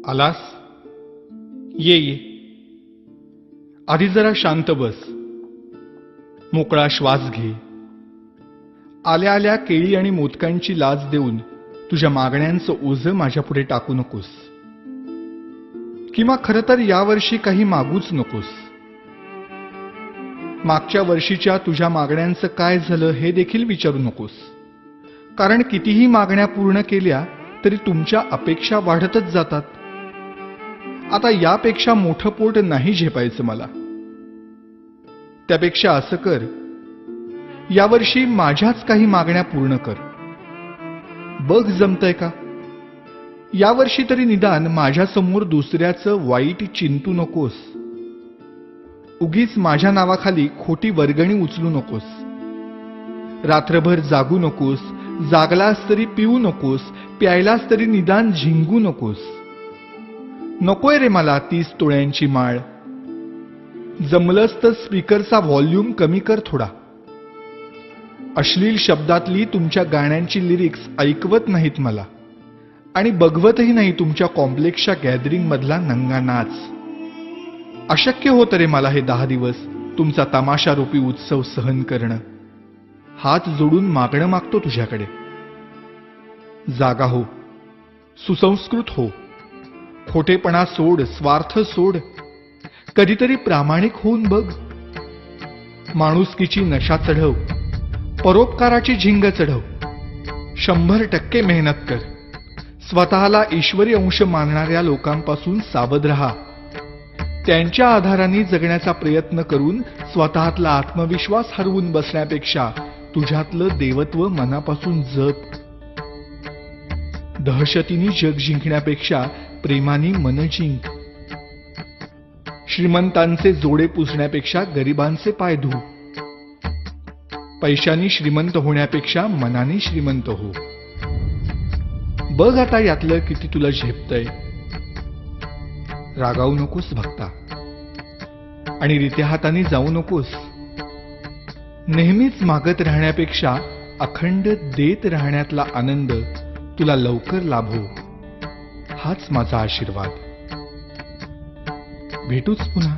आलास? ये ये. आधी जरा शांत बस. मोकळा श्वास घे. आल्या आल्या केळी आणि मोदकांची लाच देऊन तुझ्या मागण्यांचं ओझं माझ्यापुढे टाकू नकोस. किंवा खरं तर यावर्षी काही मागूच नकोस. मागच्या वर्षीच्या तुझ्या मागण्यांचं काय झालं हे देखील विचारू नकोस. कारण कितीही मागण्या पूर्ण केल्या तरी तुमच्या अपेक्षा वाढतच जातात. आता यापेक्षा मोठं पोट नाही झेपायचं मला. त्यापेक्षा असं कर, यावर्षी माझ्याच काही मागण्या पूर्ण कर. बघ जमतंय का? यावर्षी तरी निदान माझ्यासमोर दुसऱ्याचं वाईट चिंतू नकोस. उगीच माझ्या नावाखाली खोटी वर्गणी उचलू नकोस. रात्रभर जागू नकोस. जागलास तरी पिऊ नकोस. प्यायलास तरी निदान झिंगू नकोस. नकोय रे मला 30 तोळ्यांची माळ. जमलंच तर स्पीकरचा व्हॉल्यूम कमी कर थोडा. अश्लील शब्दातली तुमच्या गाण्यांची लिरिक्स ऐकवत नाहीत मला. आणि बघवतही नाही तुमच्या कॉम्प्लेक्सच्या गॅदरिंग मधला नंगा नाच. अशक्य होतं रे मला हे 10 दिवस तुमचा तमाशारूपी उत्सव सहन करणं. हात जोडून मागणं मागतो तुझ्याकडे. जागा हो. सुसंस्कृत हो. खोटेपणा सोड. स्वार्थ सोड. कधीतरी प्रामाणिक होऊन बघ. माणुसकीची नशा चढव. परोपकाराची झिंग चढव. 100% मेहनत कर. स्वतःला ईश्वरी अंश मानणाऱ्या लोकांपासून सावध राहा. त्यांच्या आधाराने जगण्याचा प्रयत्न करून स्वतःतला आत्मविश्वास हरवून बसण्यापेक्षा तुझ्यातलं देवत्व मनापासून जप. दहशतीने जग जिंकण्यापेक्षा प्रेमाने मन जिंक. श्रीमंतांचे जोडे पुसण्यापेक्षा गरिबांचे पाय धू. पैशाने श्रीमंत होण्यापेक्षा मनाने श्रीमंत हो. बघ आता यातलं किती तुला झेपतंय. रागावू नकोस भक्ता. आणि रित्या हाताने जाऊ नकोस. नेहमीच मागत राहण्यापेक्षा अखंड देत राहण्यातला आनंद तुला लवकर लाभो. हाच माझा आशीर्वाद. भेटूच पुन्हा.